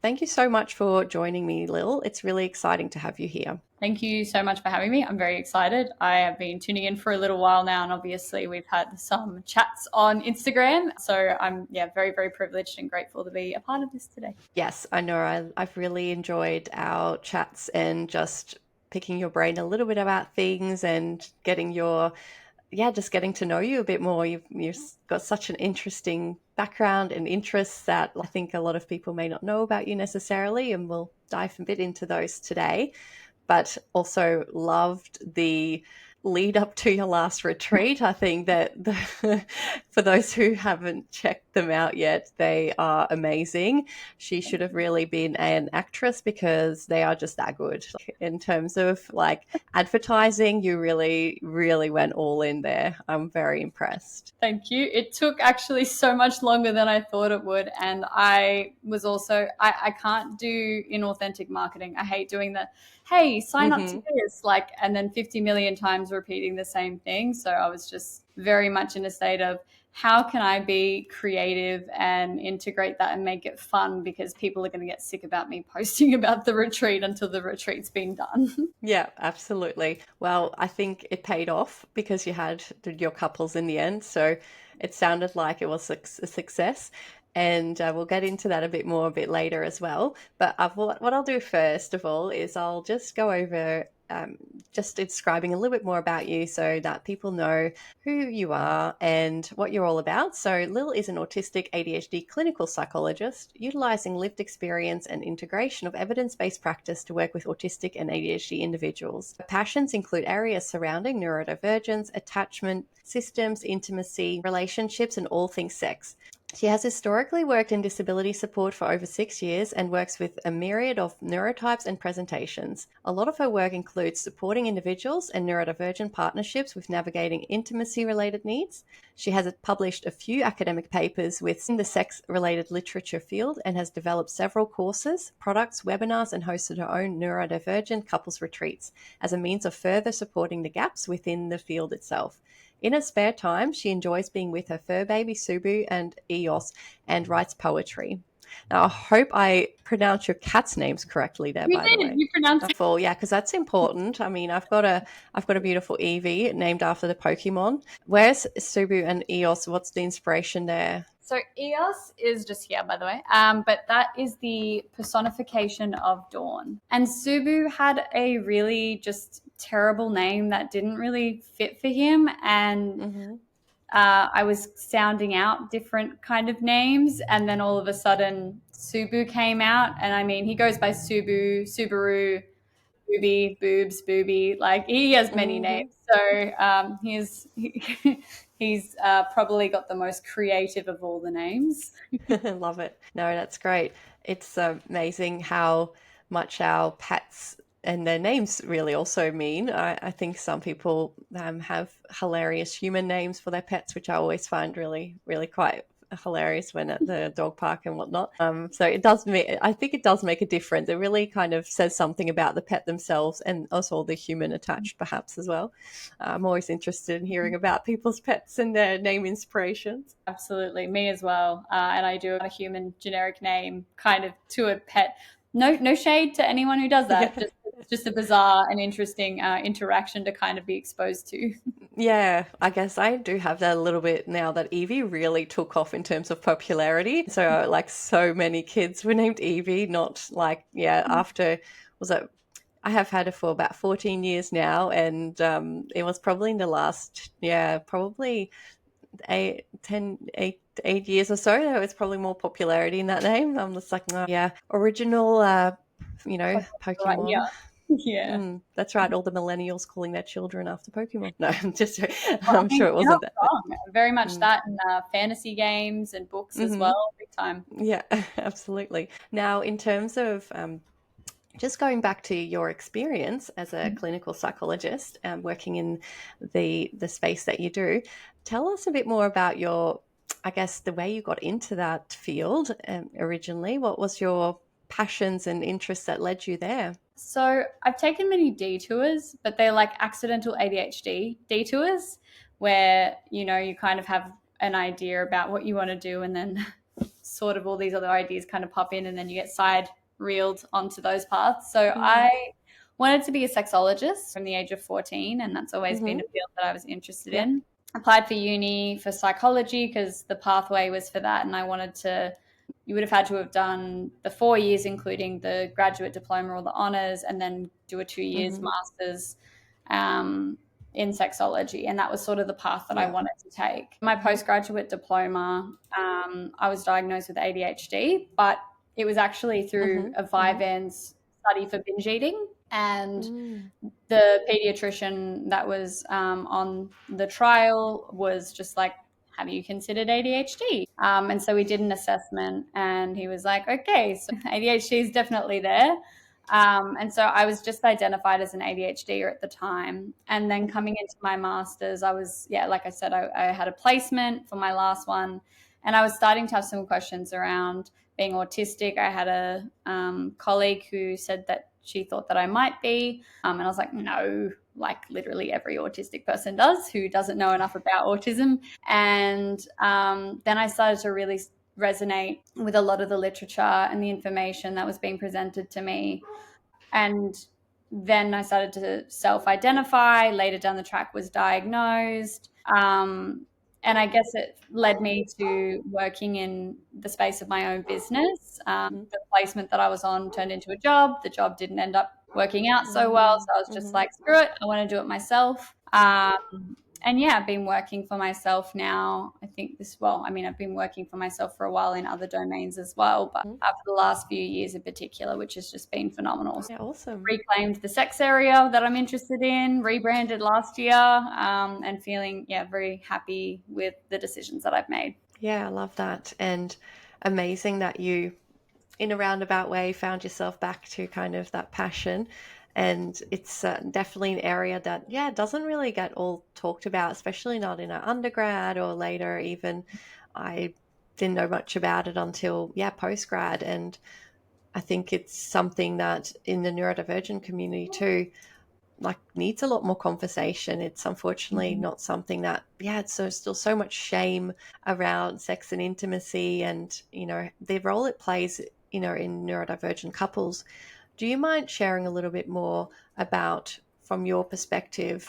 Thank you so much for joining me, Lil. It's really exciting to have you here. Thank you so much for having me. I'm very excited. I have been tuning in for a little while now, and obviously we've had some chats on Instagram. So I'm very, very privileged and grateful to be a part of this today. Yes, I know. I've really enjoyed our chats and just picking your brain a little bit about things and just getting to know you a bit more. You've got such an interesting background and interests that I think a lot of people may not know about you necessarily, and we'll dive a bit into those today. But also loved the lead up to your last retreat. I think that for those who haven't checked them out yet, they are amazing. She should have really been an actress because they are just that good. In terms of like advertising, you really, really went all in there. I'm very impressed. Thank you. It took actually so much longer than I thought it would. And I was also, I can't do inauthentic marketing. I hate doing the, hey, sign up to this, and then 50 million times repeating the same thing. So I was just very much in a state of, how can I be creative and integrate that and make it fun, because people are going to get sick about me posting about the retreat until the retreat's been done. Yeah, absolutely. Well, I think it paid off because you had your couples in the end. So it sounded like it was a success. And we'll get into that a bit more a bit later as well. But what I'll do first of all is I'll just go over just describing a little bit more about you so that people know who you are and what you're all about. So Lil is an autistic ADHD clinical psychologist, utilizing lived experience and integration of evidence-based practice to work with autistic and ADHD individuals. Her passions include areas surrounding neurodivergence, attachment, systems, intimacy, relationships, and all things sex. She has historically worked in disability support for over 6 years and works with a myriad of neurotypes and presentations. A lot of her work includes supporting individuals and neurodivergent partnerships with navigating intimacy-related needs. She has published a few academic papers within the sex-related literature field and has developed several courses, products, webinars, and hosted her own neurodivergent couples retreats as a means of further supporting the gaps within the field itself. In her spare time, she enjoys being with her fur baby Subu and Eos and writes poetry. Now, I hope I pronounced your cat's names correctly there, by the way. You pronounced it. Yeah, because that's important. I mean, I've got a beautiful Eevee named after the Pokemon. Where's Subu and Eos? What's the inspiration there? So Eos is just here, by the way, but that is the personification of dawn. And Subu had a really just terrible name that didn't really fit for him, and I was sounding out different kind of names, and then all of a sudden Subu came out, and I mean, he goes by Subu, Subaru, Booby, Boobs, Booby, he has many names. So he's probably got the most creative of all the names. Love it. No, that's great. It's amazing how much our pets and their names really also mean. I think some people have hilarious human names for their pets, which I always find really, really quite hilarious when at the dog park and whatnot. So I think it does make a difference. It really kind of says something about the pet themselves and also the human attached perhaps as well. I'm always interested in hearing about people's pets and their name inspirations. Absolutely, me as well. And I do a human generic name kind of to a pet. No shade to anyone who does that. Just a bizarre and interesting interaction to kind of be exposed to. Yeah, I guess I do have that a little bit now that Evie really took off in terms of popularity. So so many kids were named Evie, not after, I have had it for about 14 years now, and it was probably in the last, probably 8 years or so, there was probably more popularity in that name. I'm just original, Pokemon. Right, yeah. That's right. All the millennials calling their children after Pokemon. No, I'm sure it wasn't that. Very much that in fantasy games and books as well, big time. Yeah, absolutely. Now, in terms of just going back to your experience as a clinical psychologist working in the space that you do, tell us a bit more about the way you got into that field originally. What was your passions and interests that led you there? So I've taken many detours, but they're like accidental ADHD detours where, you kind of have an idea about what you want to do and then sort of all these other ideas kind of pop in, and then you get side reeled onto those paths. So I wanted to be a sexologist from the age of 14, and that's always been a field that I was interested in. Applied for uni for psychology because the pathway was for that, and I wanted to, you would have had to have done the 4 years, including the graduate diploma or the honours, and then do a 2 years master's in sexology. And that was sort of the path that I wanted to take. My postgraduate diploma, I was diagnosed with ADHD, but it was actually through a Vyvanse study for binge eating. And the pediatrician that was on the trial was just like, have you considered ADHD? And so we did an assessment, and he was like, okay, so ADHD is definitely there. And so I was just identified as an ADHDer at the time. And then coming into my master's, I was, like I said, I had a placement for my last one, and I was starting to have some questions around being autistic. I had a colleague who said that she thought that I might be. And I was like, no, like literally every autistic person does who doesn't know enough about autism. And then I started to really resonate with a lot of the literature and the information that was being presented to me. And then I started to self-identify. Later down the track was diagnosed. And I guess it led me to working in the space of my own business. The placement that I was on turned into a job. The job didn't end up working out so well. So I was just like, screw it, I want to do it myself. And I've been working for myself now. I think I've been working for myself for a while in other domains as well, but for the last few years in particular, which has just been phenomenal. Yeah, awesome. Reclaimed the sex area that I'm interested in, rebranded last year, and feeling, very happy with the decisions that I've made. Yeah, I love that. And amazing that you, in a roundabout way, found yourself back to kind of that passion. And it's definitely an area that, doesn't really get all talked about, especially not in our undergrad or later even. I didn't know much about it until, postgrad. And I think it's something that in the neurodivergent community too, like needs a lot more conversation. It's unfortunately not something that, it's still so much shame around sex and intimacy and, the role it plays, in neurodivergent couples. Do you mind sharing a little bit more about, from your perspective,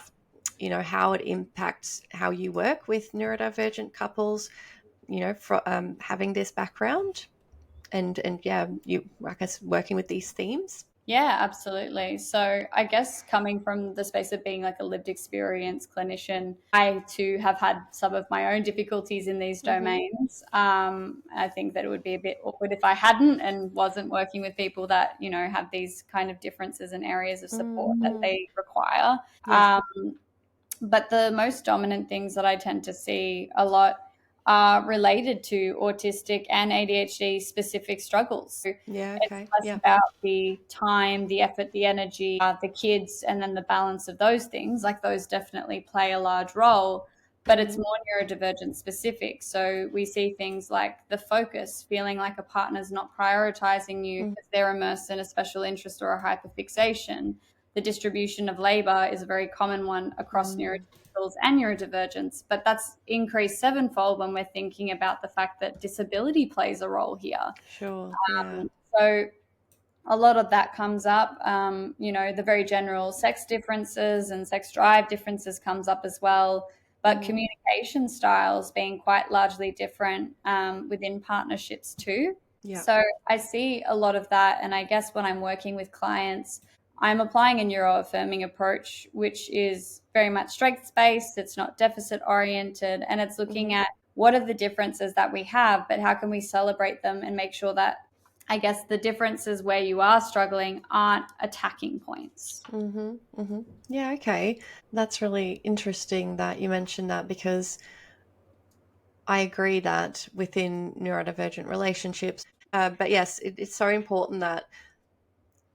how it impacts how you work with neurodivergent couples, for having this background and you, I guess, working with these themes? Yeah, absolutely. So I guess coming from the space of being like a lived experience clinician, I too have had some of my own difficulties in these domains. I think that it would be a bit awkward if I hadn't and wasn't working with people that, have these kind of differences and areas of support that they require. But the most dominant things that I tend to see a lot are related to autistic and ADHD specific struggles. So it's less about the time, the effort, the energy, the kids, and then the balance of those things. Like those definitely play a large role, but it's more neurodivergent specific. So we see things like the focus, feeling like a partner's not prioritizing you because they're immersed in a special interest or a hyperfixation. The distribution of labor is a very common one across neurotypicals and neurodivergence, but that's increased sevenfold when we're thinking about the fact that disability plays a role here. Sure. So a lot of that comes up, the very general sex differences and sex drive differences comes up as well, but communication styles being quite largely different within partnerships too. So I see a lot of that. And I guess when I'm working with clients, I'm applying a neuroaffirming approach, which is very much strengths-based. It's not deficit-oriented, and it's looking at what are the differences that we have, but how can we celebrate them and make sure that, I guess, the differences where you are struggling aren't attacking points. Yeah, okay. That's really interesting that you mentioned that, because I agree that within neurodivergent relationships, but yes, it's so important that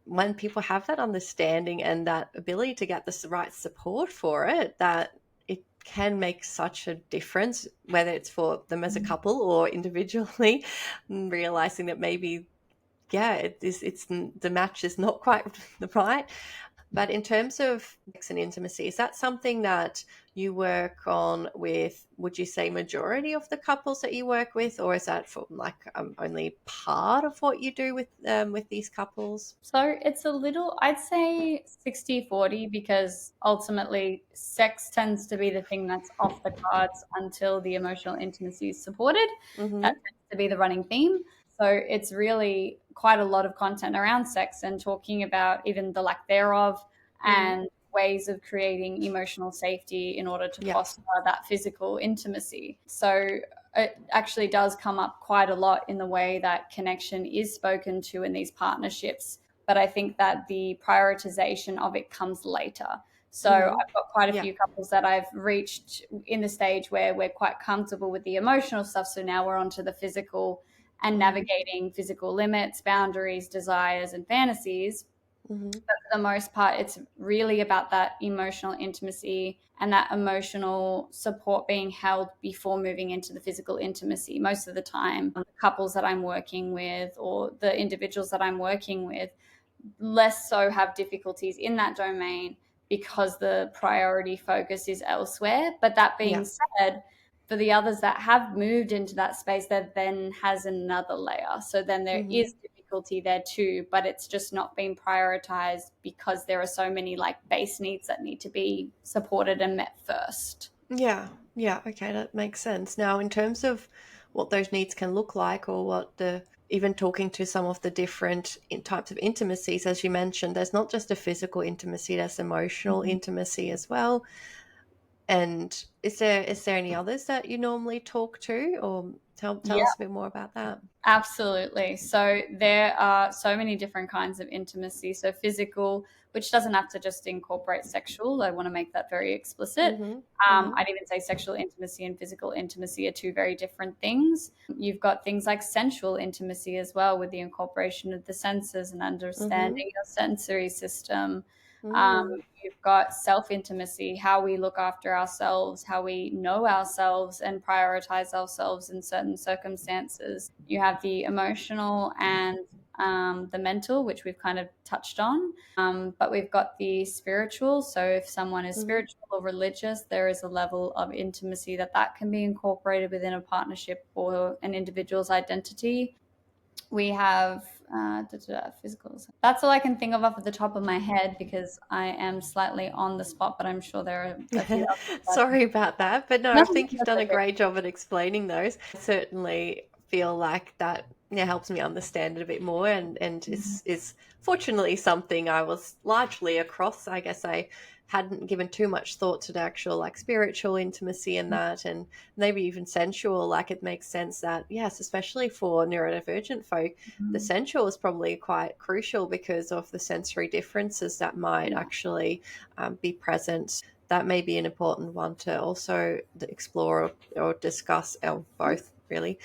when people have that understanding and that ability to get the right support for it, that it can make such a difference, whether it's for them as a couple or individually, realizing that maybe, it's the match is not quite right. But in terms of sex and intimacy, is that something that you work on with, would you say, majority of the couples that you work with, or is that for like only part of what you do with these couples? So it's a little, I'd say 60-40, because ultimately sex tends to be the thing that's off the cards until the emotional intimacy is supported. That Mm-hmm. tends to be the running theme. So it's really quite a lot of content around sex and talking about even the lack thereof, Mm-hmm. and ways of creating emotional safety in order to Yeah. foster that physical intimacy. So it actually does come up quite a lot in the way that connection is spoken to in these partnerships. But I think that the prioritization of it comes later. So Mm-hmm. I've got quite a Yeah. few couples that I've reached in the stage where we're quite comfortable with the emotional stuff. So now we're onto the physical and Mm-hmm. navigating physical limits, boundaries, desires, and fantasies. Mm-hmm. But for the most part, it's really about that emotional intimacy and that emotional support being held before moving into the physical intimacy. Most of the time, the couples that I'm working with or the individuals that I'm working with less so have difficulties in that domain because the priority focus is elsewhere. But that Yeah. being said, for the others that have moved into that space, that then has another layer. So then there Mm-hmm. is difficulty there too, but it's just not being prioritized because there are so many like base needs that need to be supported and met first. Yeah, yeah, okay, that makes sense. Now, in terms of what those needs can look like, or what the even talking to some of the different types of intimacies, as you mentioned, there's not just a physical intimacy, there's emotional Mhm. intimacy as well. And is there any others that you normally talk to, or tell Yeah. us a bit more about that? Absolutely. So there are so many different kinds of intimacy. So physical, which doesn't have to just incorporate sexual. I want to make that very explicit. Mm-hmm. Mm-hmm. I'd even say sexual intimacy and physical intimacy are two very different things. You've got things like sensual intimacy as well, with the incorporation of the senses and Mm-hmm. understanding your sensory system. Um, Mm. you've got self intimacy, how we look after ourselves, how we know ourselves and prioritize ourselves in certain circumstances. You have the emotional and the mental, which we've kind of touched on. But we've got the spiritual. So if someone is Mm-hmm. spiritual or religious, there is a level of intimacy that can be incorporated within a partnership or an individual's identity. We have physicals. That's all I can think of off the top of my head, because I am slightly on the spot, but I'm sure there are a few others. Sorry about that, but no, No, I think you've that's done a okay. great job at explaining those. I certainly feel like that, yeah, helps me understand it a bit more, and is fortunately something I was largely across. I guess I hadn't given too much thought to the actual like spiritual intimacy in that, and maybe even sensual. Like it makes sense that, yes, especially for neurodivergent folk, the Mhm. sensual is probably quite crucial because of the sensory differences that might Yeah. actually be present. That may be an important one to also explore or discuss, or both really.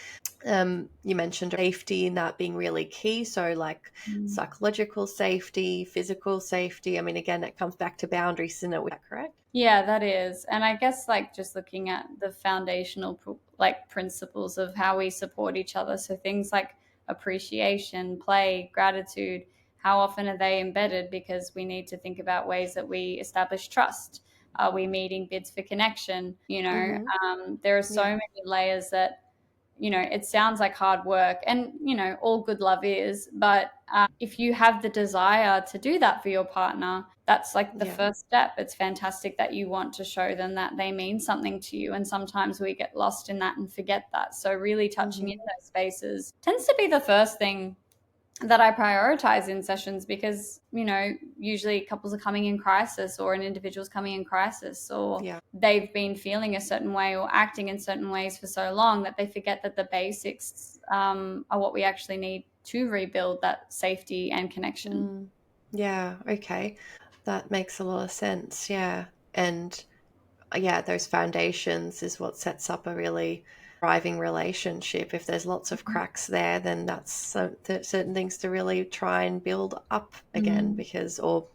You mentioned safety and that being really key. So, like Mm. psychological safety, physical safety. I mean, again, it comes back to boundaries, isn't it? Is that correct? Yeah, that is. And I guess like just looking at the foundational like principles of how we support each other. So things like appreciation, play, gratitude, how often are they embedded? Because we need to think about ways that we establish trust. Are we meeting bids for connection? Mm-hmm. There are so Yeah. many layers that, it sounds like hard work, and, all good love is, but if you have the desire to do that for your partner, that's like the Yeah. first step. It's fantastic that you want to show them that they mean something to you. And sometimes we get lost in that and forget that. So, really touching in Mm-hmm. those spaces tends to be the first thing that I prioritize in sessions, because, usually couples are coming in crisis, or an individual's coming in crisis, or Yeah. they've been feeling a certain way or acting in certain ways for so long that they forget that the basics are what we actually need to rebuild that safety and connection. Mm. Yeah. Okay. That makes a lot of sense. Yeah. And yeah, those foundations is what sets up a really thriving relationship. If there's lots of cracks there, then that's certain things to really try and build up again, Mm. because or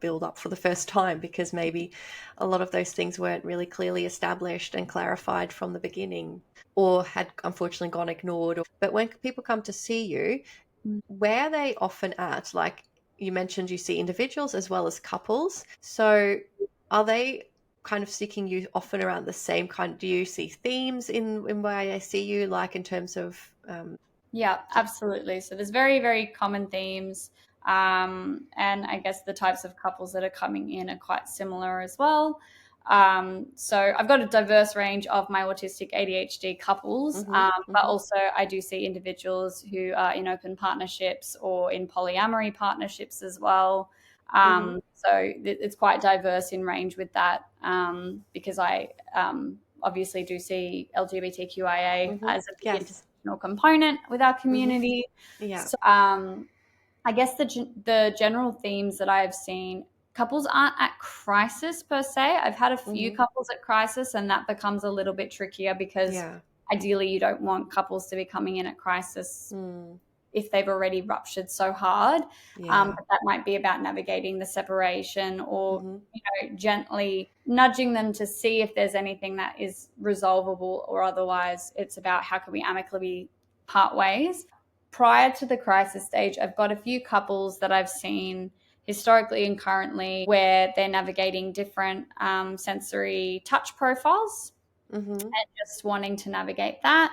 build up for the first time, because maybe a lot of those things weren't really clearly established and clarified from the beginning, or had unfortunately gone ignored. But when people come to see you, Mm. where are they often at? Like, you mentioned you see individuals as well as couples. So are they kind of seeking you often around the same kind? Do you see themes in where I see you, like in terms of Yeah, absolutely. So there's very, very common themes. And I guess the types of couples that are coming in are quite similar as well. So I've got a diverse range of my autistic ADHD couples, mm-hmm, but mm-hmm, also I do see individuals who are in open partnerships or in polyamory partnerships as well. mm-hmm, So it's quite diverse in range with that, because I obviously do see LGBTQIA mm-hmm. as a big Yes. intersectional component with our Mm-hmm. community. Yeah. So I guess the general themes that I've seen, couples aren't at crisis per se. I've had a few Mm-hmm. couples at crisis, and that becomes a little bit trickier because Yeah. ideally you don't want couples to be coming in at crisis Mm. if they've already ruptured so hard. Yeah. But that might be about navigating the separation, or Mm-hmm. gently nudging them to see if there's anything that is resolvable, or otherwise it's about how can we amicably part ways. Prior to the crisis stage, I've got a few couples that I've seen historically and currently where they're navigating different sensory touch profiles Mm-hmm. and just wanting to navigate that.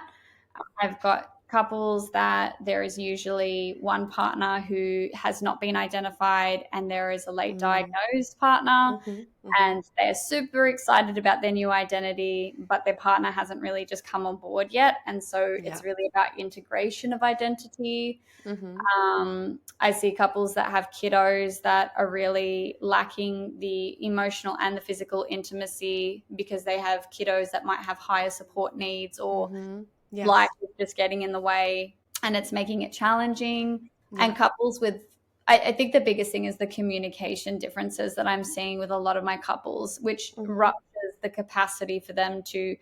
I've got couples that there is usually one partner who has not been identified and there is a late Mm. diagnosed partner, Mm-hmm. Mm-hmm. and they're super excited about their new identity, but their partner hasn't really just come on board yet. And so Yeah. it's really about integration of identity. Mm-hmm. I see couples that have kiddos that are really lacking the emotional and the physical intimacy because they have kiddos that might have higher support needs, or Mm-hmm. life Yes. is just getting in the way and it's making it challenging. Yeah. And couples with, I think the biggest thing is the communication differences that I'm seeing with a lot of my couples, which Mm-hmm. ruptures the capacity for them to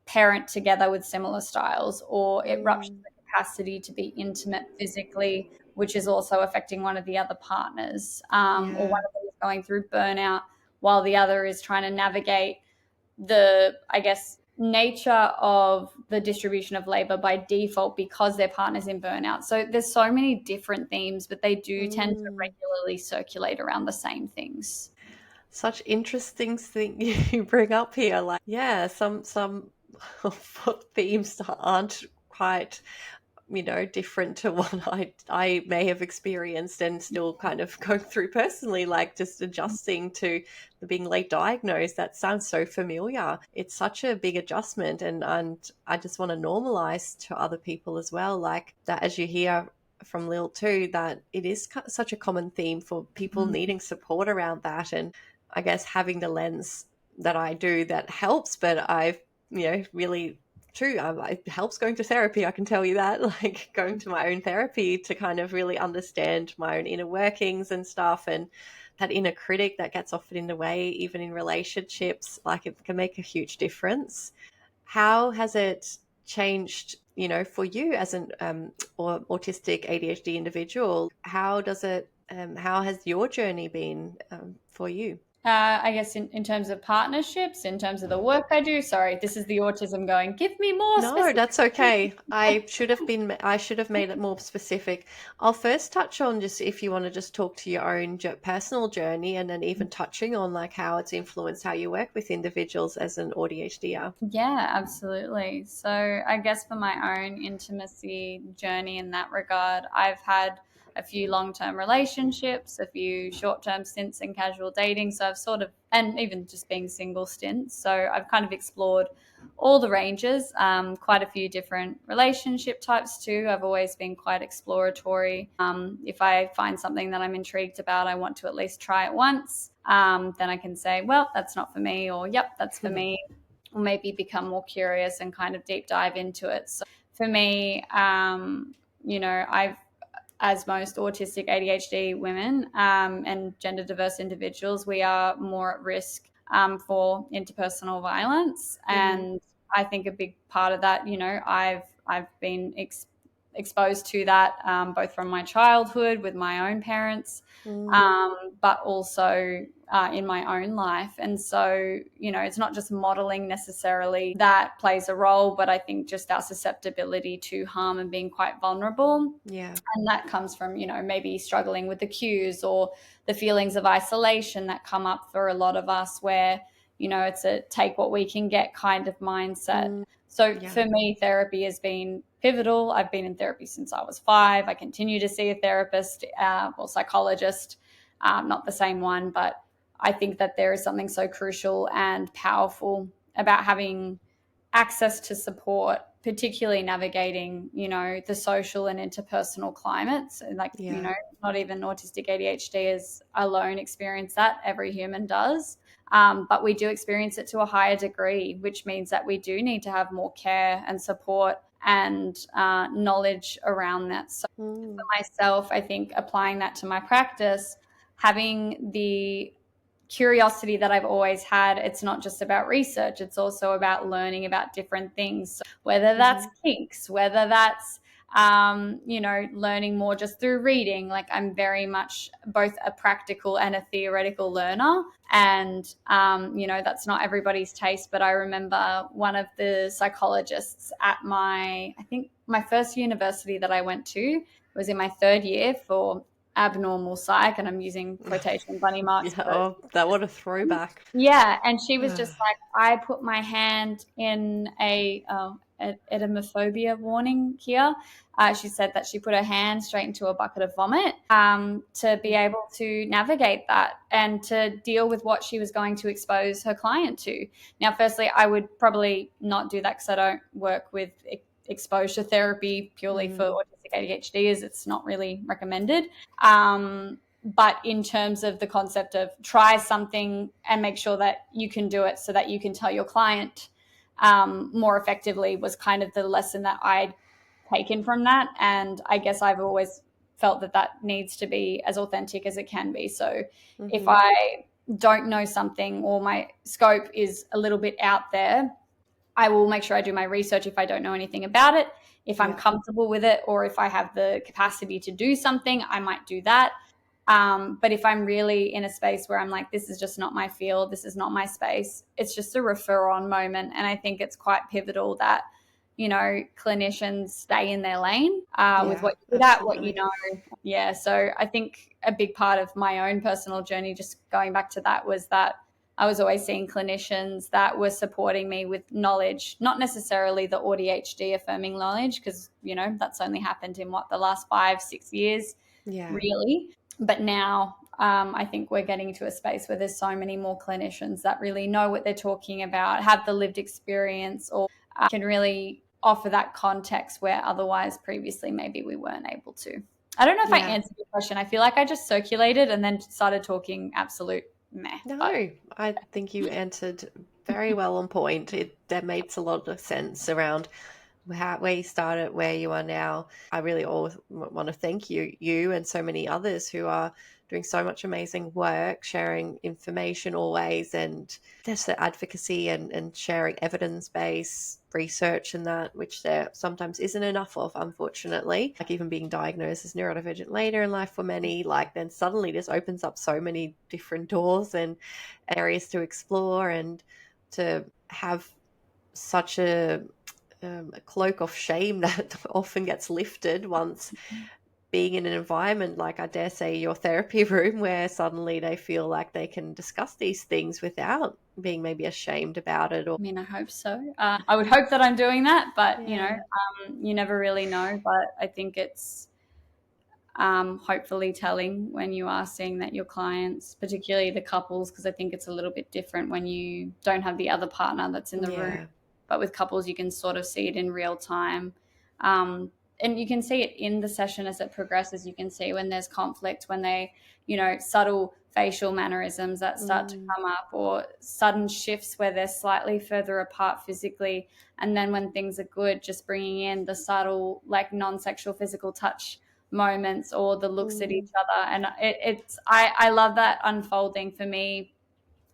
parent together with similar styles, or it ruptures Mm. the capacity to be intimate physically, which is also affecting one of the other partners, or one Yeah. of them is going through burnout while the other is trying to navigate the, I guess, nature of the distribution of labor by default because their partner's in burnout. So there's so many different themes, but they do tend to Mm. regularly circulate around the same things. Such interesting thing you bring up here. Like, yeah, some themes aren't quite, different to what I may have experienced and still kind of going through personally, like just adjusting to the being late diagnosed. That sounds so familiar. It's such a big adjustment, and I just want to normalize to other people as well, like that, as you hear from Lil too, that it is such a common theme for people Mm. needing support around that. And I guess having the lens that I do, that helps, but I've really true. It helps going to therapy. I can tell you that, like going to my own therapy to kind of really understand my own inner workings and stuff, and that inner critic that gets often in the way, even in relationships, like it can make a huge difference. How has it changed, for you as an or autistic ADHD individual? How does it? How has your journey been for you? I guess in terms of partnerships, in terms of the work I do, sorry, this is the autism going, give me more No, specific. that's okay. I should have made it more specific. I'll first touch on, just if you want to just talk to your own personal journey, and then even touching on like how it's influenced how you work with individuals as an ADHDer. Yeah, absolutely. So, I guess for my own intimacy journey in that regard, I've had a few long term relationships, a few short term stints in casual dating. So, I've sort of, and even just being single stints. So, I've kind of explored all the ranges, quite a few different relationship types too. I've always been quite exploratory. If I find something that I'm intrigued about, I want to at least try it once. Then I can say, well, that's not for me, or yep, that's for me, or maybe become more curious and kind of deep dive into it. So for me, I've, as most autistic ADHD women and gender diverse individuals, we are more at risk for interpersonal violence. Mm-hmm. And I think a big part of that, I've been exposed to that, both from my childhood with my own parents, Mm. but also in my own life. And so, it's not just modeling necessarily that plays a role, but I think just our susceptibility to harm and being quite vulnerable. Yeah. And that comes from, maybe struggling with the cues or the feelings of isolation that come up for a lot of us, where, it's a take what we can get kind of mindset. So Yeah. for me, therapy has been pivotal. I've been in therapy since I was 5. I continue to see a therapist, psychologist, not the same one, but I think that there is something so crucial and powerful about having access to support, particularly navigating, the social and interpersonal climates. And not even autistic ADHD is alone experience that. Every human does. But we do experience it to a higher degree, which means that we do need to have more care and support and knowledge around that. So for myself, I think applying that to my practice, having the curiosity that I've always had. It's not just about research, it's also about learning about different things. So whether that's kinks, whether that's learning more just through reading. Like, I'm very much both a practical and a theoretical learner. And, that's not everybody's taste. But I remember one of the psychologists at I think my first university that I went to was in my 3rd year for abnormal psych, and I'm using quotation bunny marks. Yeah. That what a throwback. Yeah, and she was just like, I put my hand in a edemophobia warning here. She said that she put her hand straight into a bucket of vomit to be able to navigate that and to deal with what she was going to expose her client to. Now, firstly, I would probably not do that because I don't work with exposure therapy purely for autistic ADHD, as it's not really recommended. But in terms of the concept of try something and make sure that you can do it so that you can tell your client more effectively, was kind of the lesson that I'd taken from that. And I guess I've always felt that needs to be as authentic as it can be. So if I don't know something or my scope is a little bit out there, I will make sure I do my research if I don't know anything about it. If I'm comfortable with it, or if I have the capacity to do something, I might do that. But if I'm really in a space where I'm like, this is just not my field, this is not my space, it's just a refer on moment. And I think it's quite pivotal that, clinicians stay in their lane with what you're good at, what you know. Yeah. So I think a big part of my own personal journey, just going back to that, was that I was always seeing clinicians that were supporting me with knowledge, not necessarily the ADHD affirming knowledge, because, that's only happened in the last 5-6 years, really. But now I think we're getting to a space where there's so many more clinicians that really know what they're talking about, have the lived experience, or can really offer that context where otherwise previously maybe we weren't able to. I don't know if I answered your question. I feel like I just circulated and then started talking absolute meh. No, I think you answered very well on point. That makes a lot of sense around where you started, where you are now. I really always want to thank you and so many others who are doing so much amazing work, sharing information always, and just the advocacy and sharing evidence-based research and that, which there sometimes isn't enough of, unfortunately. Like, even being diagnosed as neurodivergent later in life for many, then suddenly this opens up so many different doors and areas to explore, and to have such a cloak of shame that often gets lifted once being in an environment like, I dare say, your therapy room, where suddenly they feel like they can discuss these things without being maybe ashamed about it. Or, I mean, I hope so. I would hope that I'm doing that, but you never really know. But I think it's hopefully telling when you are seeing that your clients, particularly the couples, because I think it's a little bit different when you don't have the other partner that's in the room. But with couples, you can sort of see it in real time. And you can see it in the session as it progresses. You can see when there's conflict, when they, subtle facial mannerisms that start to come up, or sudden shifts where they're slightly further apart physically. And then when things are good, just bringing in the subtle, non-sexual physical touch moments, or the looks at each other. And I love that unfolding for me.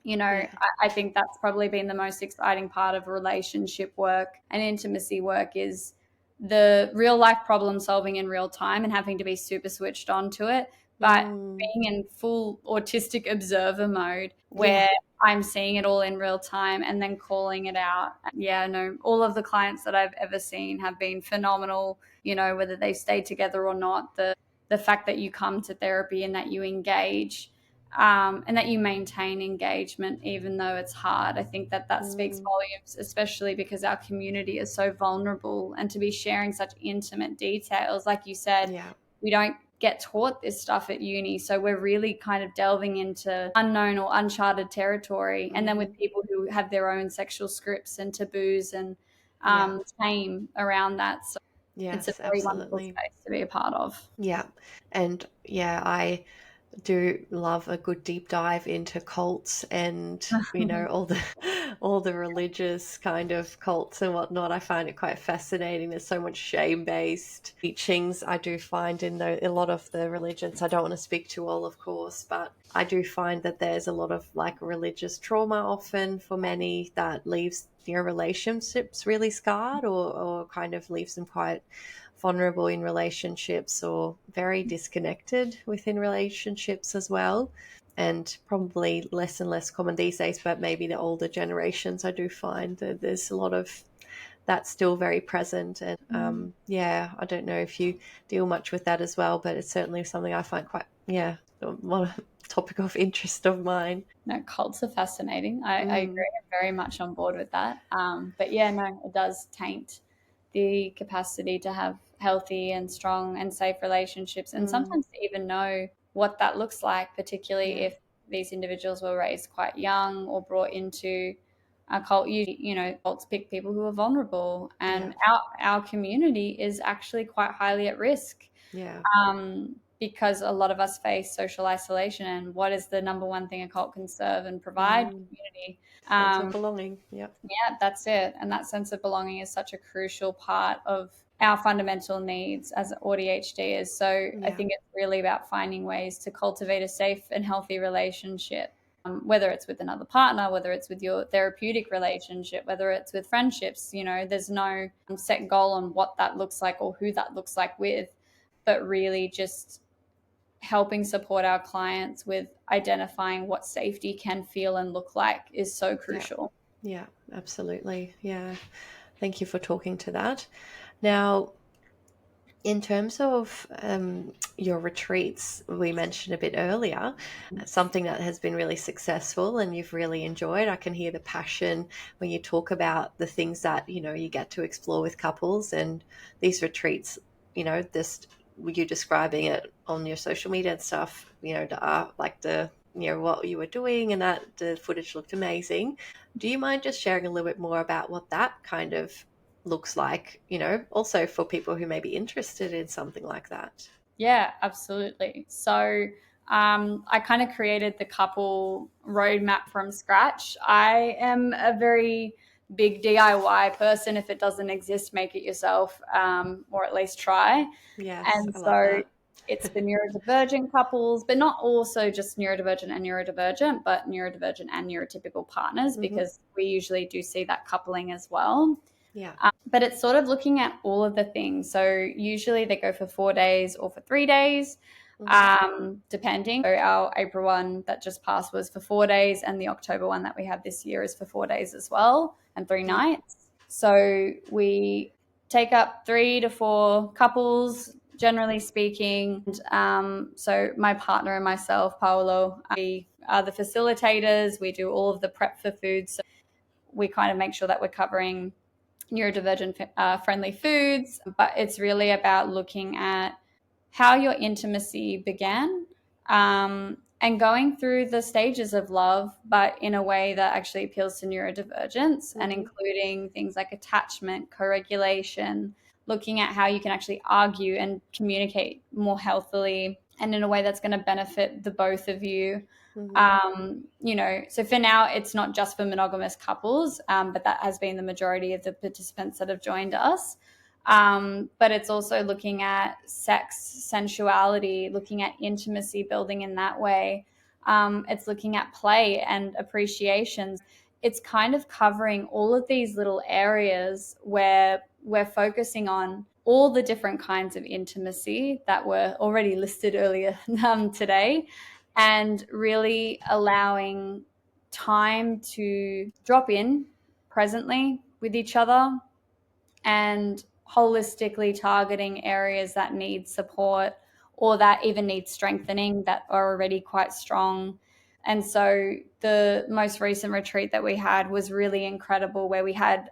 I think that's probably been the most exciting part of relationship work and intimacy work, is the real life problem solving in real time and having to be super switched on to it, but Mm. being in full autistic observer mode Yeah. where I'm seeing it all in real time and then calling it out. Yeah, no, all of the clients that I've ever seen have been phenomenal, whether they stay together or not. The fact that you come to therapy and that you engage, and that you maintain engagement even though it's hard. I think that speaks Mm. volumes, especially because our community is so vulnerable, and to be sharing such intimate details, like you said, Yeah. we don't get taught this stuff at uni, so we're really kind of delving into unknown or uncharted territory, and then with Hmm. people who have their own sexual scripts and taboos and Yeah. shame around that. So it's a Yes, very wonderful absolutely. space to be a part of. Yeah. And yeah, I do love a good deep dive into cults and all the all the religious kind of cults and whatnot. I find it quite fascinating. There's so much shame-based teachings I do find in a lot of the religions. I don't want to speak to all, of course, but I do find that there's a lot of like religious trauma often for many that leaves your relationships really scarred, or kind of leaves them quite vulnerable in relationships or very disconnected within relationships as well. And probably less and less common these days, but maybe the older generations, I do find that there's a lot of that's still very present. And yeah, I don't know if you deal much with that as well, but it's certainly something I find quite, yeah, one topic of interest of mine. No, cults are fascinating. I Mm. agree. I'm very much on board with that. But yeah, no, it does taint the capacity to have healthy and strong and safe relationships, and Mm. sometimes to even know what that looks like, particularly Yeah. if these individuals were raised quite young or brought into a cult. Cults pick people who are vulnerable, Yeah. and our community is actually quite highly at risk, Yeah. because a lot of us face social isolation. And what is the number one thing a cult can serve and provide? Mm. Community. Sense of belonging. Yep. Yeah, that's it. And that sense of belonging is such a crucial part of our fundamental needs as ADHD is. So I Yeah. think it's really about finding ways to cultivate a safe and healthy relationship. Whether it's with another partner, whether it's with your therapeutic relationship, whether it's with friendships, there's no set goal on what that looks like or who that looks like with, but really just helping support our clients with identifying what safety can feel and look like is so Yeah. crucial. Yeah, absolutely. Yeah. Thank you for talking to that. Now, in terms of your retreats, we mentioned a bit earlier, something that has been really successful and you've really enjoyed. I can hear the passion when you talk about the things that, you get to explore with couples, and these retreats, just you describing it on your social media and stuff, like what you were doing, and that the footage looked amazing. Do you mind just sharing a little bit more about what that kind of looks like, also for people who may be interested in something like that? Yeah, absolutely. So I kind of created the couple roadmap from scratch. I am a very big DIY person. If it doesn't exist, make it yourself, or at least try. Yes, And I love so that. it's for neurodivergent couples, but not also just neurodivergent, but neurodivergent and neurotypical partners, Hmm. because we usually do see that coupling as well. Yeah. But it's sort of looking at all of the things. So usually they go for 4 days or for 3 days, Hmm. depending. So our April one that just passed was for 4 days, and the October one that we have this year is for 4 days as well, and three Yeah. nights. So we take up 3 to 4 couples, generally speaking. So my partner and myself, Paolo, we are the facilitators. We do all of the prep for food. So we kind of make sure that we're covering neurodivergent friendly foods, but it's really about looking at how your intimacy began, and going through the stages of love, but in a way that actually appeals to neurodivergence, and Hmm. including things like attachment, co-regulation, looking at how you can actually argue and communicate more healthily and in a way that's going to benefit the both of you. Hmm. So for now, it's not just for monogamous couples, but that has been the majority of the participants that have joined us. But it's also looking at sex, sensuality, looking at intimacy, building in that way. It's looking at play and appreciations. It's kind of covering all of these little areas where we're focusing on all the different kinds of intimacy that were already listed earlier today, and really allowing time to drop in presently with each other and holistically targeting areas that need support or that even need strengthening that are already quite strong. And so the most recent retreat that we had was really incredible, where we had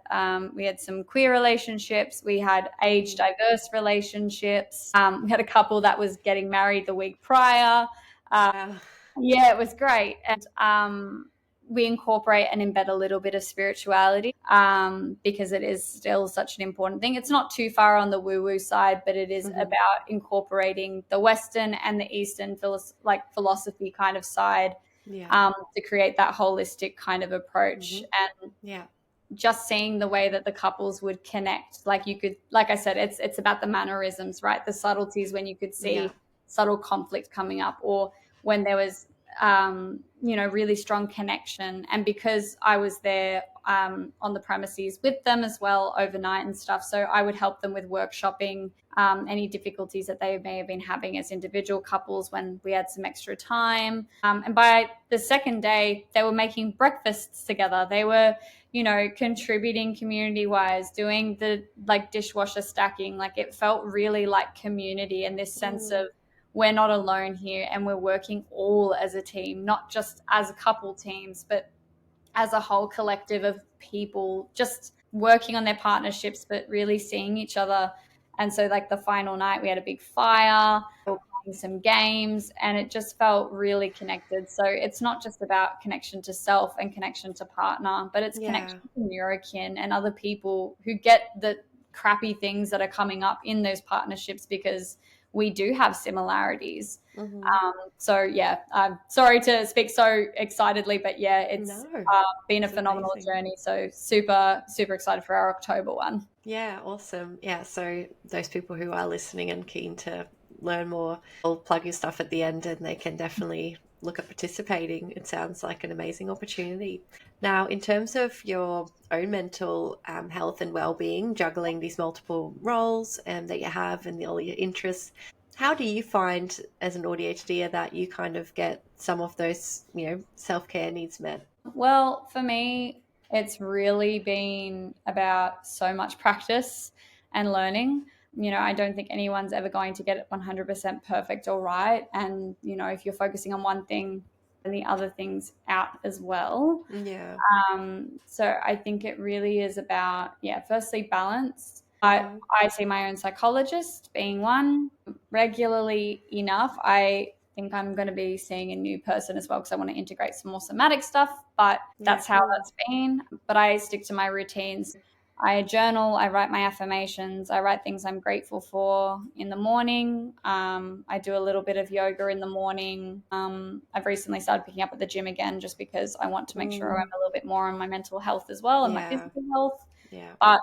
some queer relationships, we had age diverse relationships, we had a couple that was getting married the week prior. Wow. Yeah, it was great. And we incorporate and embed a little bit of spirituality because it is still such an important thing. It's not too far on the woo-woo side, but it is about incorporating the Western and the Eastern philosophy kind of side to create that holistic kind of approach. And just seeing the way that the couples would connect, like I said, it's about the mannerisms, right? The subtleties, when you could see subtle conflict coming up, or when there was really strong connection. And because I was there on the premises with them as well overnight and stuff, so I would help them with workshopping any difficulties that they may have been having as individual couples when we had some extra time. And by the second day, they were making breakfasts together. They were contributing community wise, doing the dishwasher stacking. Like, it felt really like community, and this sense of we're not alone here, and we're working all as a team, not just as a couple teams, but as a whole collective of people just working on their partnerships, but really seeing each other. And so the final night, we had a big fire, we were playing some games, and it just felt really connected. So it's not just about connection to self and connection to partner, but it's connection to neurokin and other people who get the crappy things that are coming up in those partnerships, because we do have similarities. So I'm sorry to speak so excitedly, but it's been a phenomenal journey. So super, super excited for our October one. Yeah, awesome. Yeah, so those people who are listening and keen to learn more, I'll plug your stuff at the end, and they can definitely look at participating. It sounds like an amazing opportunity. Now, in terms of your own mental health and well-being, juggling these multiple roles that you have and all your interests, how do you find as an ADHDer that you kind of get some of those, self-care needs met? Well, for me, it's really been about so much practice and learning. I don't think anyone's ever going to get it 100% perfect or right. And, if you're focusing on one thing, and the other things out as well. Yeah. So I think it really is about, firstly, balance. I see my own psychologist being one regularly enough. I think I'm going to be seeing a new person as well, because I want to integrate some more somatic stuff, but that's how that's been. But I stick to my routines. I journal, I write my affirmations, I write things I'm grateful for in the morning. I do a little bit of yoga in the morning. I've recently started picking up at the gym again, just because I want to make sure I'm a little bit more on my mental health as well, and my physical health. But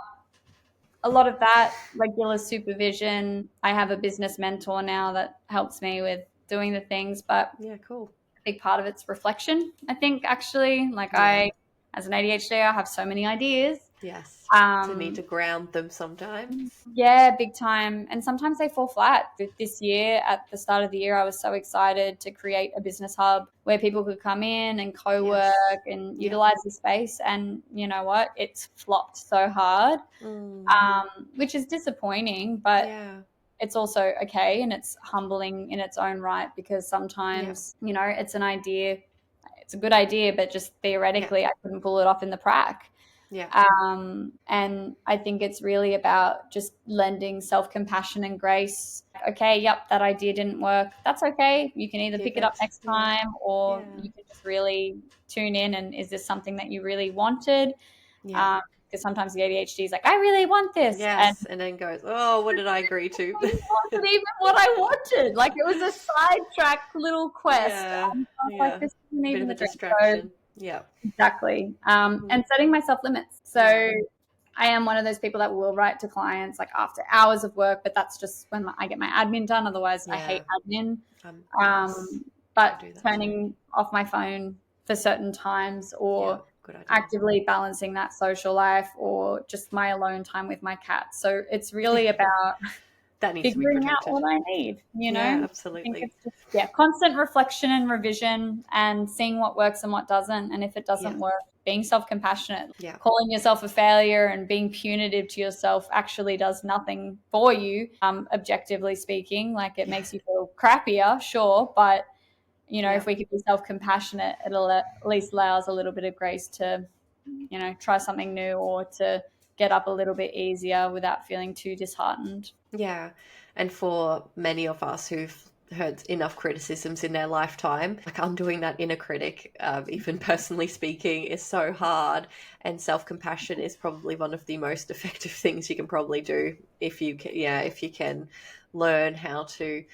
a lot of that, regular supervision. I have a business mentor now that helps me with doing the things, but cool. A big part of it's reflection, I think, actually. I, as an ADHD, I have so many ideas. Yes. So need to ground them sometimes. Yeah, big time. And sometimes they fall flat. This year, at the start of the year, I was so excited to create a business hub where people could come in and co-work and utilize the space. And you know what? It's flopped so hard, which is disappointing, but it's also okay. And it's humbling in its own right, because sometimes, it's an idea. It's a good idea, but just theoretically, I couldn't pull it off in the prac. And I think it's really about just lending self-compassion and grace. Okay, that idea didn't work. That's okay. You can either pick it up next time, or you can just really tune in, and is this something that you really wanted? Because sometimes the ADHD is like, I really want this. And then goes, oh, what did I agree to? It wasn't even what I wanted. It was a sidetrack little quest. This isn't even a distraction. Exactly. And setting myself limits. So I am one of those people that will write to clients after hours of work, but that's just when I get my admin done. Otherwise, I hate admin. But turning off my phone for certain times, or good idea. actively balancing that social life or just my alone time with my cat. So it's really about That needs to be figuring out protected. what I need, Yeah, I think absolutely. it's just, constant reflection and revision and seeing what works and what doesn't. And if it Yeah. doesn't work, being self-compassionate, Yeah. calling yourself a failure and being punitive to yourself actually does nothing for you, objectively speaking. Like, it makes you feel crappier, sure, but Yeah. if we could be self-compassionate, it'll at least allow us a little bit of grace to, try something new or to get up a little bit easier without feeling too disheartened. Yeah. And for many of us who've heard enough criticisms in their lifetime, like undoing that inner critic, even personally speaking, is so hard. And self-compassion is probably one of the most effective things you can probably do if you can, if you can learn how to,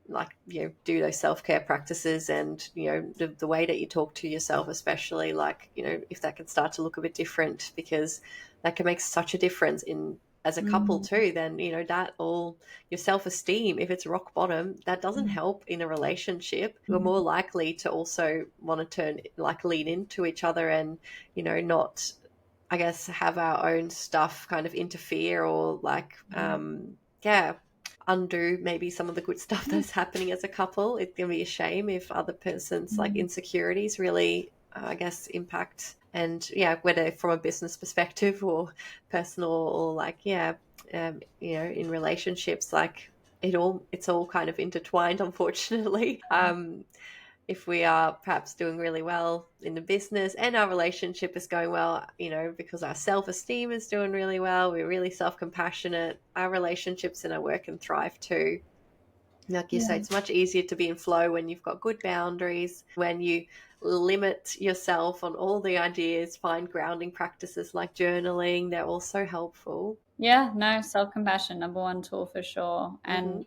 like, do those self-care practices, and the way that you talk to yourself, especially, like, if that can start to look a bit different, because that can make such a difference in as a couple Mm. too. Then that all, your self-esteem, if it's rock bottom, that doesn't help in a relationship. We're more likely to also want to lean into each other, and not, I guess, have our own stuff kind of interfere, or like yeah, undo maybe some of the good stuff that's happening as a couple. It can be a shame if other person's like insecurities really, I guess, impact. And whether from a business perspective or personal, or like in relationships, like it's all kind of intertwined, unfortunately. If we are perhaps doing really well in the business and our relationship is going well, because our self-esteem is doing really well, we're really self-compassionate, our relationships and our work can thrive too. Like you say, Yeah. it's much easier to be in flow when you've got good boundaries, when you limit yourself on all the ideas, find grounding practices like journaling. They're also helpful. Yeah, no, self-compassion, number one tool for sure. Mm-hmm. And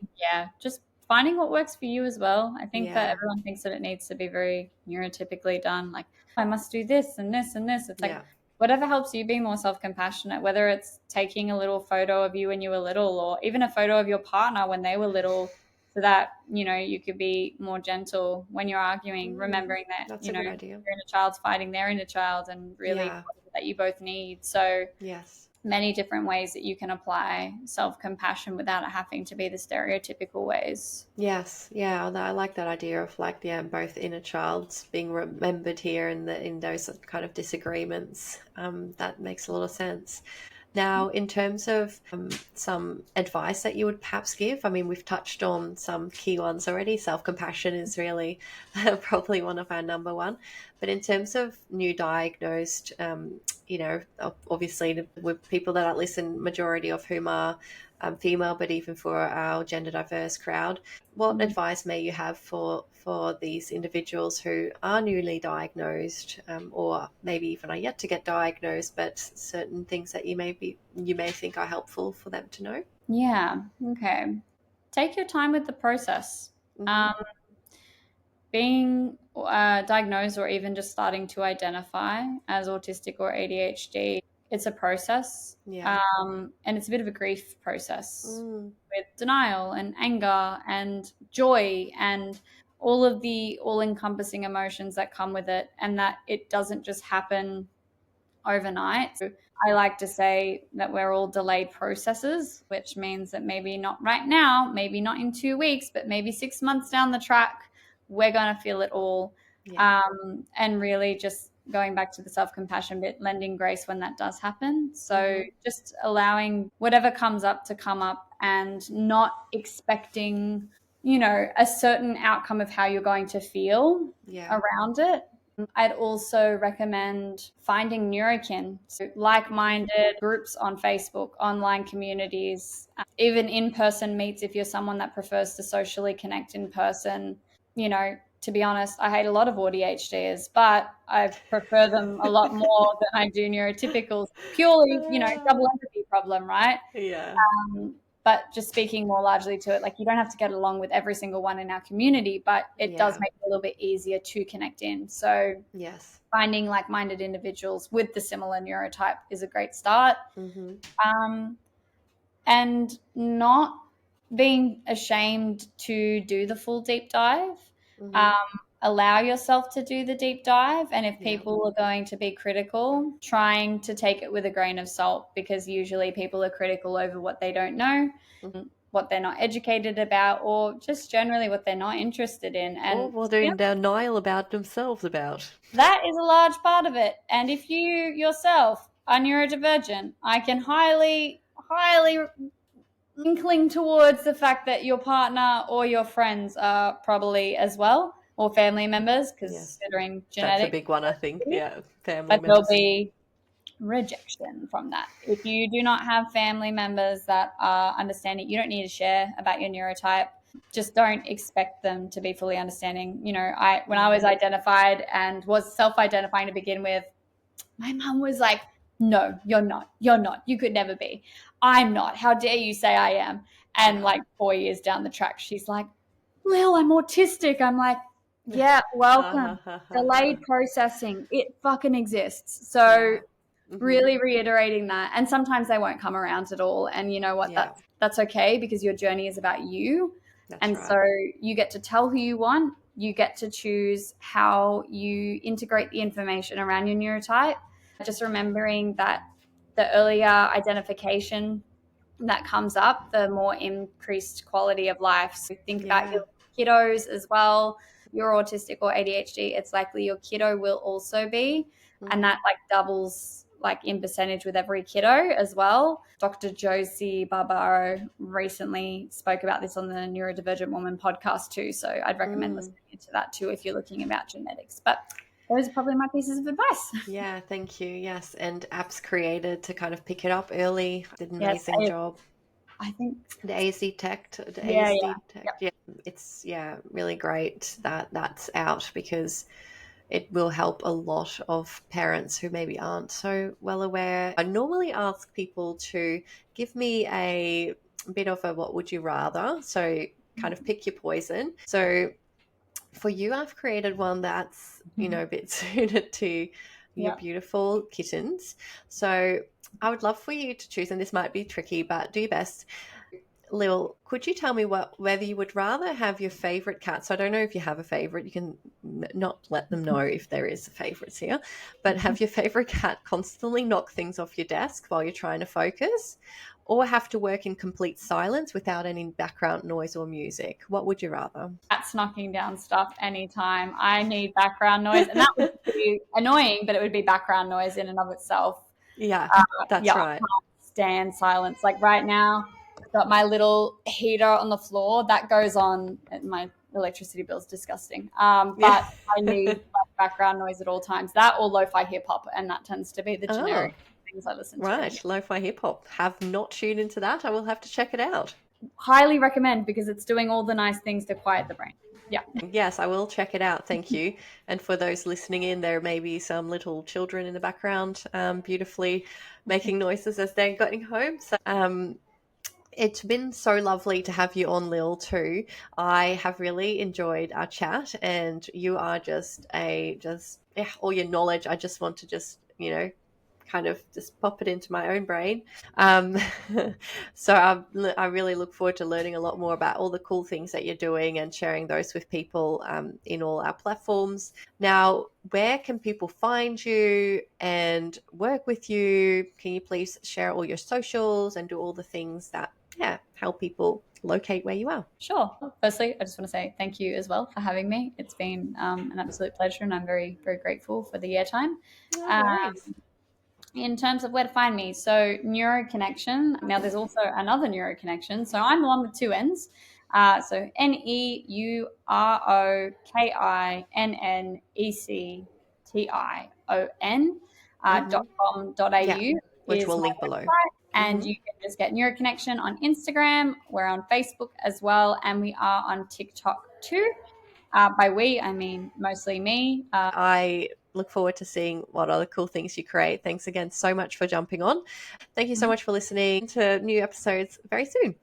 just finding what works for you as well. I think that Yeah. everyone thinks that it needs to be very neurotypically done. Like, I must do this and this and this. It's like, Yeah. whatever helps you be more self-compassionate, whether it's taking a little photo of you when you were little, or even a photo of your partner when they were little, so that, you could be more gentle when you're arguing, remembering that, That's a good idea. your inner child's fighting their inner child, and really Yeah. that you both need. So Yes. many different ways that you can apply self-compassion without it having to be the stereotypical ways. Yes, yeah, I like that idea of, like, both inner childs being remembered here in those kind of disagreements. That makes a lot of sense. Now, in terms of some advice that you would perhaps give, I mean, we've touched on some key ones already. Self-compassion is really probably one of our number one. But in terms of new diagnosed, obviously with people that listen, majority of whom are female, but even for our gender diverse crowd, what advice may you have for these individuals who are newly diagnosed, or maybe even are yet to get diagnosed, but certain things that you may think are helpful for them to know? Yeah. Okay. Take your time with the process. Mm-hmm. Um, being diagnosed, or even just starting to identify as autistic or ADHD, it's a process. Yeah. And it's a bit of a grief process, Mm. with denial and anger and joy and all of the all encompassing emotions that come with it, and that it doesn't just happen overnight. So I like to say that we're all delayed processes, which means that maybe not right now, maybe not in 2 weeks, but maybe 6 months down the track, we're going to feel it all. Yeah. And really just going back to the self-compassion bit, lending grace when that does happen. So just allowing whatever comes up to come up, and not expecting, a certain outcome of how you're going to feel Yeah. around it. I'd also recommend finding neurokin, so like-minded groups on Facebook, online communities, even in-person meets if you're someone that prefers to socially connect in person. To be honest, I hate a lot of ADHDers, but I prefer them a lot more than I do neurotypicals. Purely, double empathy problem, right? Yeah. But just speaking more largely to it, like, you don't have to get along with every single one in our community, but it does Yeah. make it a little bit easier to connect in. So Yes. finding like-minded individuals with the similar neurotype is a great start. Mm-hmm. And not being ashamed to do the full deep dive. Mm-hmm. allow yourself to do the deep dive. And if Yeah. people are going to be critical, trying to take it with a grain of salt, because usually people are critical over what they don't know, what they're not educated about, or just generally what they're not interested in. And or what they're in denial about themselves about. that is a large part of it. And if you yourself are neurodivergent, I can highly inkling towards the fact that your partner or your friends are probably as well, or family members, considering genetics. That's a big one, I think. Yeah, family but members. There'll be rejection from that. If you do not have family members that are understanding, you don't need to share about your neurotype. Just don't expect them to be fully understanding. When I was identified and was self-identifying to begin with, my mum was like, no, you're not, you could never be. I'm not, how dare you say I am. And like 4 years down the track, she's like, Lil, I'm autistic. I'm like, yeah, welcome. Delayed processing, it fucking exists. So really reiterating that. And sometimes they won't come around at all, and you know what, that's okay, because your journey is about you. So you get to tell who you want, you get to choose how you integrate the information around your neurotype. Just remembering that the earlier identification that comes up, the more increased quality of life. So think about your kiddos as well. You're autistic or ADHD, it's likely your kiddo will also be. And that like doubles like in percentage with every kiddo as well. Dr. Josie Barbaro recently spoke about this on the Neurodivergent Woman podcast too. So I'd recommend listening to that too if you're looking about genetics. But those are probably my pieces of advice. Yeah, thank you. Yes, and apps created to kind of pick it up early. Did an amazing job. I think the ASD Tech, it's really great that that's out, because it will help a lot of parents who maybe aren't so well aware. I normally ask people to give me a bit of a what would you rather, so kind of pick your poison. So for you, I've created one that's a bit suited to your beautiful kittens. So I would love for you to choose, and this might be tricky, but do your best. Lil, could you tell me whether you would rather have your favorite cat? So I don't know if you have a favorite. You can not let them know if there is favorites here, but have your favorite cat constantly knock things off your desk while you're trying to focus, or have to work in complete silence without any background noise or music? What would you rather? Cat's knocking down stuff anytime. I need background noise, and that would be annoying, but it would be background noise in and of itself. Yeah, that's right. I can't stand silence. Like right now, I've got my little heater on the floor that goes on. My electricity bill is disgusting. But I need background noise at all times. That or lo-fi hip hop, and that tends to be the generic things I listen to. Right, lo-fi hip hop. Have not tuned into that. I will have to check it out. Highly recommend, because it's doing all the nice things to quiet the brain. Yeah. Yes, I will check it out. Thank you. And for those listening in, there may be some little children in the background beautifully making noises as they're getting home. So it's been so lovely to have you on, Lil, too. I have really enjoyed our chat, and you are all your knowledge. I just want to kind of just pop it into my own brain. So I really look forward to learning a lot more about all the cool things that you're doing and sharing those with people in all our platforms. Now, where can people find you and work with you? Can you please share all your socials and do all the things that help people locate where you are? Sure. Firstly, I just want to say thank you as well for having me. It's been an absolute pleasure, and I'm very, very grateful for the airtime. In terms of where to find me, so Neuroconnection. Now, there's also another Neuroconnection. So I'm the one with two N's. So NeuroKinnection.com.au. Which we'll link below. And you can just get Neuroconnection on Instagram. We're on Facebook as well, and we are on TikTok too. By we, I mean mostly me. I look forward to seeing what other cool things you create. Thanks again so much for jumping on. Thank you so much for listening to new episodes very soon.